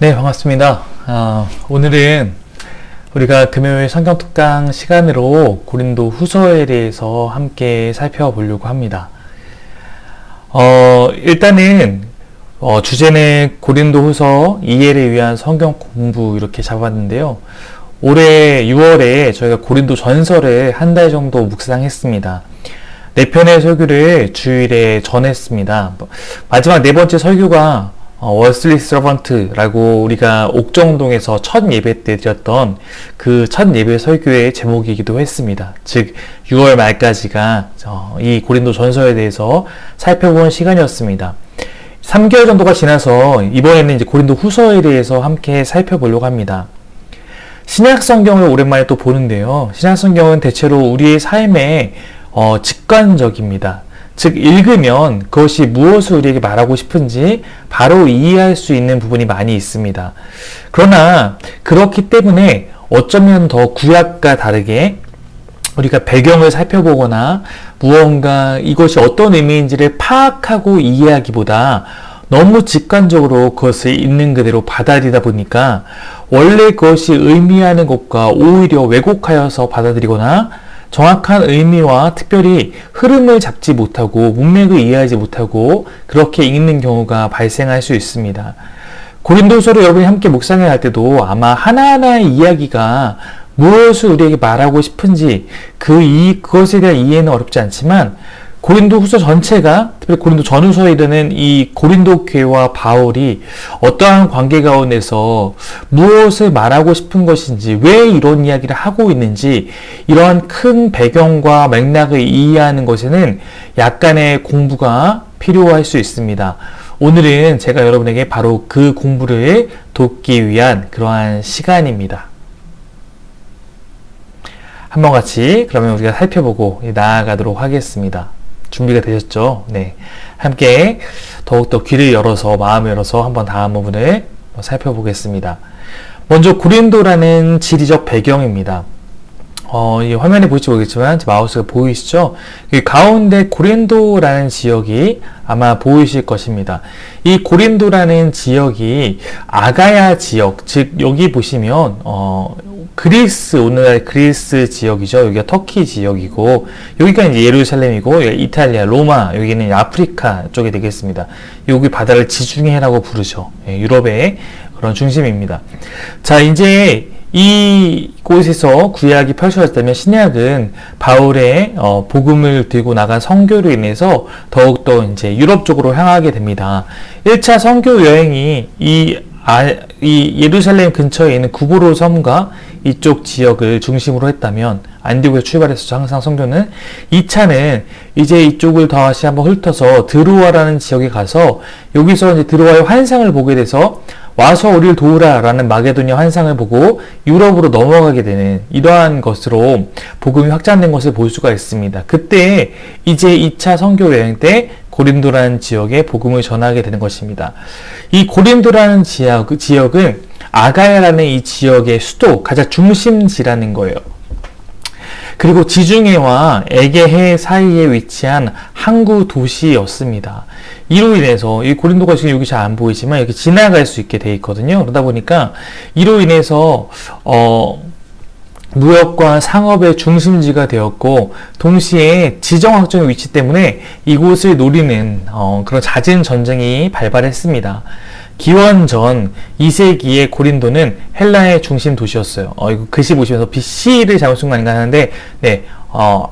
네, 반갑습니다. 오늘은 우리가 금요일 성경 특강 시간으로 고린도 후서에 대해서 함께 살펴보려고 합니다. 일단은 주제는 고린도 후서 이해를 위한 성경 공부 이렇게 잡았는데요. 올해 6월에 저희가 고린도 전서를 한 달 정도 묵상했습니다. 4편의 설교를 주일에 전했습니다. 마지막 4번째 설교가 월슬리 서번트라고 우리가 옥정동에서 첫 예배 때 드렸던 그 첫 예배 설교의 제목이기도 했습니다. 즉 6월 말까지가 이 고린도 전서에 대해서 살펴본 시간이었습니다. 3개월 정도가 지나서 이번에는 이제 고린도 후서에 대해서 함께 살펴보려고 합니다. 신약 성경을 오랜만에 또 보는데요. 신약 성경은 대체로 우리의 삶에 직관적입니다. 즉 읽으면 그것이 무엇을 우리에게 말하고 싶은지 바로 이해할 수 있는 부분이 많이 있습니다. 그러나 그렇기 때문에 어쩌면 더 구약과 다르게 우리가 배경을 살펴보거나 무언가 이것이 어떤 의미인지를 파악하고 이해하기보다 너무 직관적으로 그것을 있는 그대로 받아들이다 보니까 원래 그것이 의미하는 것과 오히려 왜곡하여서 받아들이거나 정확한 의미와 특별히 흐름을 잡지 못하고 문맥을 이해하지 못하고 그렇게 읽는 경우가 발생할 수 있습니다. 고린도서를 여러분이 함께 묵상해야 할 때도 아마 하나하나의 이야기가 무엇을 우리에게 말하고 싶은지 그것에 대한 이해는 어렵지 않지만 고린도 후서 전체가 특별히 고린도 전후서에 이르는 이 고린도 교회와 바울이 어떠한 관계 가운데서 무엇을 말하고 싶은 것인지 왜 이런 이야기를 하고 있는지 이러한 큰 배경과 맥락을 이해하는 것에는 약간의 공부가 필요할 수 있습니다. 오늘은 제가 여러분에게 바로 그 공부를 돕기 위한 그러한 시간입니다. 한번 같이 그러면 우리가 살펴보고 나아가도록 하겠습니다. 준비가 되셨죠? 네. 함께 더욱더 귀를 열어서 마음을 열어서 한번 다음 부분을 살펴보겠습니다. 먼저 고린도라는 지리적 배경입니다. 이 화면에 보실지 모르겠지만 제 마우스가 보이시죠? 이 가운데 고린도라는 지역이 아마 보이실 것입니다. 이 고린도라는 지역이 아가야 지역, 즉 여기 보시면 그리스, 오늘날 그리스 지역이죠. 여기가 터키 지역이고 여기가 이제 예루살렘이고 이탈리아, 로마, 여기는 아프리카 쪽이 되겠습니다. 여기 바다를 지중해라고 부르죠. 유럽의 그런 중심입니다. 자, 이제 이곳에서 구약이 펼쳐졌다면 신약은 바울의 복음을 들고 나간 선교로 인해서 더욱더 이제 유럽 쪽으로 향하게 됩니다. 1차 선교 여행이 이 예루살렘 근처에 있는 구브로 섬과 이쪽 지역을 중심으로 했다면 안디옥에서 출발해서 항상 선교는 2차는 이제 이쪽을 다시 한번 훑어서 드로아라는 지역에 가서 여기서 이제 드로아의 환상을 보게 돼서 와서 우리를 도우라 라는 마게도니아 환상을 보고 유럽으로 넘어가게 되는 이러한 것으로 복음이 확장된 것을 볼 수가 있습니다. 그때 이제 2차 선교 여행 때 고린도라는 지역에 복음을 전하게 되는 것입니다. 이 고린도라는 지역은 아가야라는 이 지역의 수도, 가장 중심지라는 거예요. 그리고 지중해와 에게해 사이에 위치한 항구 도시였습니다. 이로 인해서 이 고린도가 지금 여기 잘 안 보이지만 이렇게 지나갈 수 있게 돼 있거든요. 그러다 보니까 이로 인해서 무역과 상업의 중심지가 되었고 동시에 지정학적인 위치 때문에 이곳을 노리는 그런 잦은 전쟁이 발발했습니다. 기원전 2세기의 고린도는 헬라의 중심 도시였어요. 이거 글씨 보시면서 BC를 잘못 쓴 거 아닌가 하는데, 네,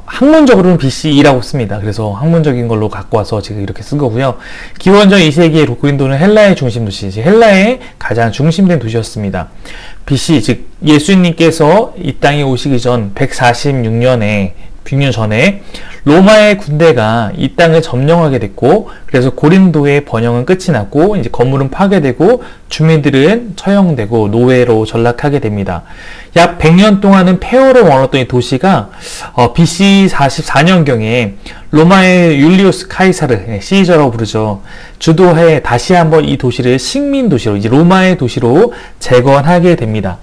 학문적으로는 BC라고 씁니다. 그래서 학문적인 걸로 갖고 와서 지금 이렇게 쓴 거고요. 기원전 2세기의 고린도는 헬라의 중심 도시, 헬라의 가장 중심된 도시였습니다. BC, 즉 예수님께서 이 땅에 오시기 전 146년 전에 로마의 군대가 이 땅을 점령하게 됐고 그래서 고린도의 번영은 끝이 났고 이제 건물은 파괴되고 주민들은 처형되고 노예로 전락하게 됩니다. 약 100년 동안은 폐허를 머물렀던 이 도시가 BC 44년경에 로마의 율리우스 카이사르, 시저라고 부르죠. 주도해 다시 한번 이 도시를 식민 도시로 이제 로마의 도시로 재건하게 됩니다.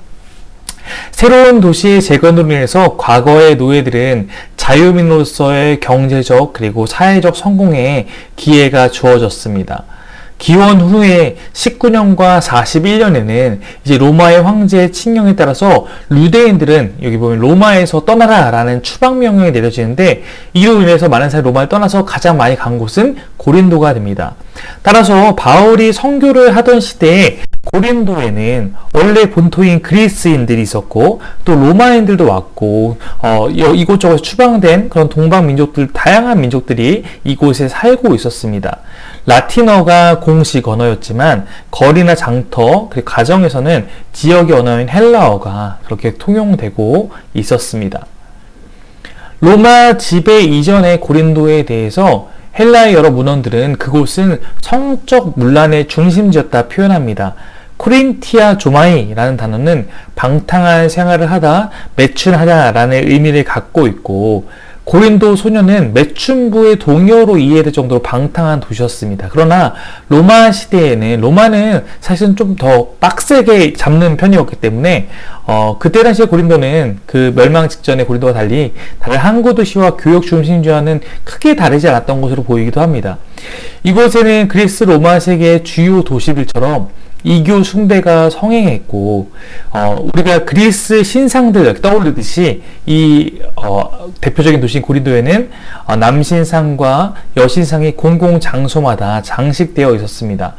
새로운 도시의 재건으로 인해서 과거의 노예들은 자유민으로서의 경제적 그리고 사회적 성공에 기회가 주어졌습니다. 기원 후에 19년과 41년에는 이제 로마의 황제의 칙령에 따라서 유대인들은 여기 보면 로마에서 떠나라 라는 추방명령이 내려지는데, 이로 인해서 많은 사람이 로마를 떠나서 가장 많이 간 곳은 고린도가 됩니다. 따라서 바울이 선교를 하던 시대에 고린도에는 원래 본토인 그리스인들이 있었고, 또 로마인들도 왔고, 이곳저곳 추방된 그런 동방민족들, 다양한 민족들이 이곳에 살고 있었습니다. 라틴어가 공식 언어였지만 거리나 장터, 그리고 가정에서는 지역의 언어인 헬라어가 그렇게 통용되고 있었습니다. 로마 지배 이전의 고린도에 대해서 헬라의 여러 문헌들은 그곳은 성적 문란의 중심지였다 표현합니다. 코린티아 조마이라는 단어는 방탕한 생활을 하다, 매춘하다라는 의미를 갖고 있고, 고린도 소녀는 매춘부의 동요로 이해될 정도로 방탕한 도시였습니다. 그러나 로마 시대에는, 로마는 사실은 좀 더 빡세게 잡는 편이었기 때문에 그때 당시에 고린도는 그 멸망 직전의 고린도와 달리 다른 항구 도시와 교역 중심지와는 크게 다르지 않았던 것으로 보이기도 합니다. 이곳에는 그리스 로마 세계의 주요 도시들처럼 이교 숭배가 성행했고, 우리가 그리스 신상들 떠올리듯이 이 대표적인 도시인 고린도에는 남신상과 여신상이 공공장소마다 장식되어 있었습니다.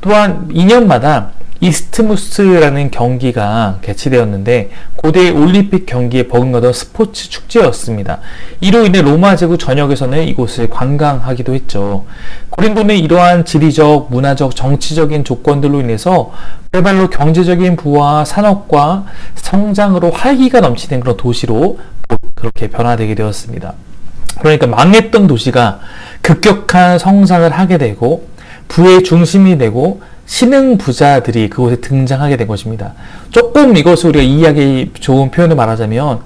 또한 2년마다 이스트무스라는 경기가 개최되었는데 고대 올림픽 경기에 버금가던 스포츠 축제였습니다. 이로 인해 로마 제국 전역에서는 이곳을 관광하기도 했죠. 고린도는 이러한 지리적, 문화적, 정치적인 조건들로 인해서 그야말로 경제적인 부와 산업과 성장으로 활기가 넘치는 그런 도시로 그렇게 변화되게 되었습니다. 그러니까 망했던 도시가 급격한 성장을 하게 되고 부의 중심이 되고 신흥 부자들이 그곳에 등장하게 된 것입니다. 조금 이것을 우리가 이해하기 좋은 표현을 말하자면,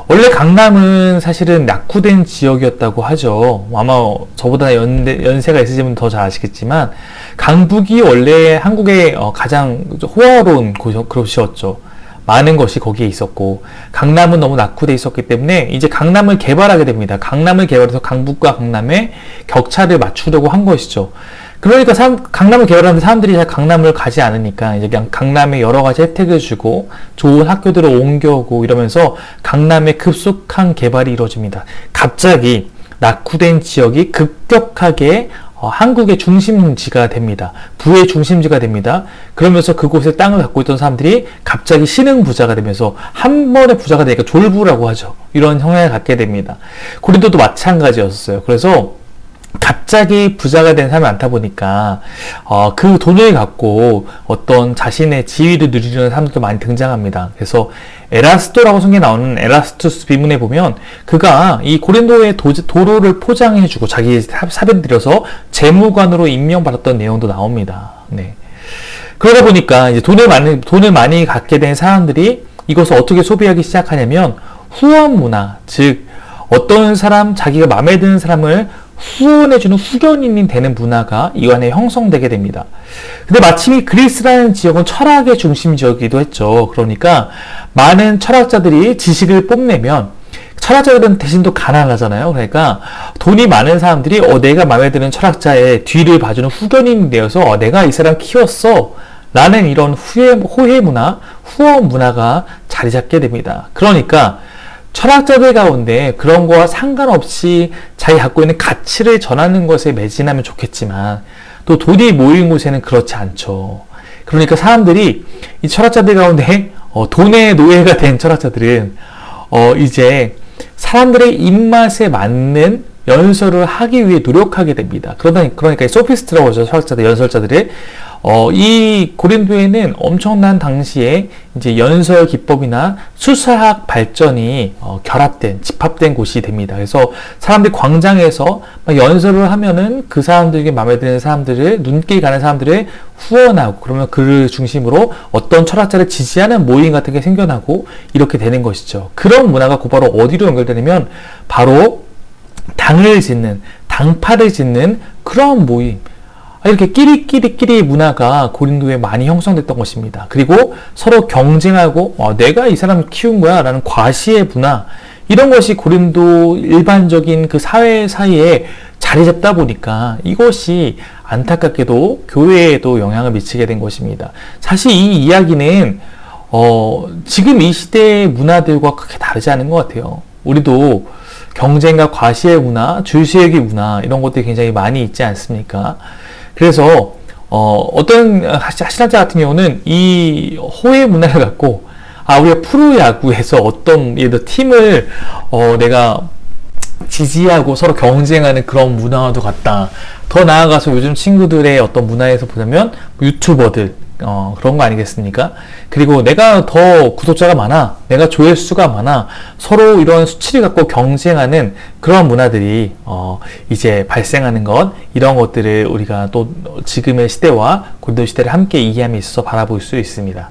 원래 강남은 사실은 낙후된 지역이었다고 하죠. 아마 저보다 연세가 있으신 분 더 잘 아시겠지만, 강북이 원래 한국의 가장 호화로운 곳이었죠. 많은 것이 거기에 있었고, 강남은 너무 낙후돼 있었기 때문에 이제 강남을 개발하게 됩니다. 강남을 개발해서 강북과 강남의 격차를 맞추려고 한 것이죠. 그러니까 강남을 개발하는데 사람들이 잘 강남을 가지 않으니까 이제 그냥 강남에 여러 가지 혜택을 주고 좋은 학교들을 옮겨오고 이러면서 강남의 급속한 개발이 이루어집니다. 갑자기 낙후된 지역이 급격하게 한국의 중심지가 됩니다. 부의 중심지가 됩니다. 그러면서 그곳에 땅을 갖고 있던 사람들이 갑자기 신흥 부자가 되면서 한 번에 부자가 되니까 졸부라고 하죠. 이런 성향을 갖게 됩니다. 고린도도 마찬가지였어요. 그래서 갑자기 부자가 된 사람이 많다 보니까 그 돈을 갖고 어떤 자신의 지위를 누리려는 사람들도 많이 등장합니다. 그래서 에라스토라고 성경에 나오는 에라스투스 비문에 보면 그가 이 고린도의 도로를 포장해주고 자기 사변 들여서 재무관으로 임명받았던 내용도 나옵니다. 네. 그러다 보니까 이제 돈을 많이 갖게 된 사람들이 이것을 어떻게 소비하기 시작하냐면 후원 문화, 즉 어떤 사람, 자기가 마음에 드는 사람을 후원해주는 후견인이 되는 문화가 이 안에 형성되게 됩니다. 근데 마침 이 그리스라는 지역은 철학의 중심 지역이기도 했죠. 그러니까 많은 철학자들이 지식을 뽐내면 철학자들은 대신 또 가난하잖아요. 그러니까 돈이 많은 사람들이 내가 마음에 드는 철학자의 뒤를 봐주는 후견인이 되어서 내가 이 사람 키웠어 라는 이런 호혜 문화, 후원 문화가 자리 잡게 됩니다. 그러니까 철학자들 가운데 그런 거와 상관없이 자기 갖고 있는 가치를 전하는 것에 매진하면 좋겠지만 또 돈이 모인 곳에는 그렇지 않죠. 그러니까 사람들이 이 철학자들 가운데 돈의 노예가 된 철학자들은 이제 사람들의 입맛에 맞는 연설을 하기 위해 노력하게 됩니다. 그러니까 소피스트라고 하죠. 철학자들, 연설자들의 이 고린도에는 엄청난 당시에 이제 연설 기법이나 수사학 발전이 결합된, 집합된 곳이 됩니다. 그래서 사람들이 광장에서 막 연설을 하면은 그 사람들에게 마음에 드는 사람들을, 눈길 가는 사람들을 후원하고, 그러면 그를 중심으로 어떤 철학자를 지지하는 모임 같은 게 생겨나고 이렇게 되는 것이죠. 그런 문화가 곧바로 어디로 연결되냐면 바로 당을 짓는, 당파를 짓는 그런 모임, 이렇게 끼리끼리 문화가 고린도에 많이 형성됐던 것입니다. 그리고 서로 경쟁하고 내가 이 사람을 키운 거야 라는 과시의 문화, 이런 것이 고린도 일반적인 그 사회 사이에 자리 잡다 보니까 이것이 안타깝게도 교회에도 영향을 미치게 된 것입니다. 사실 이 이야기는 지금 이 시대의 문화들과 크게 다르지 않은 것 같아요. 우리도 경쟁과 과시의 문화, 줄세우기 문화 이런 것들이 굉장히 많이 있지 않습니까? 그래서 어떤 신학자 같은 경우는 이 호의 문화를 갖고 우리가 프로야구에서 어떤 예를 들어 팀을 내가 지지하고 서로 경쟁하는 그런 문화와도 같다. 더 나아가서 요즘 친구들의 어떤 문화에서 보자면 유튜버들 그런 거 아니겠습니까? 그리고 내가 더 구독자가 많아, 내가 조회수가 많아, 서로 이런 수치를 갖고 경쟁하는 그런 문화들이 이제 발생하는 것, 이런 것들을 우리가 또 지금의 시대와 고린도 시대를 함께 이해함에 있어서 바라볼 수 있습니다.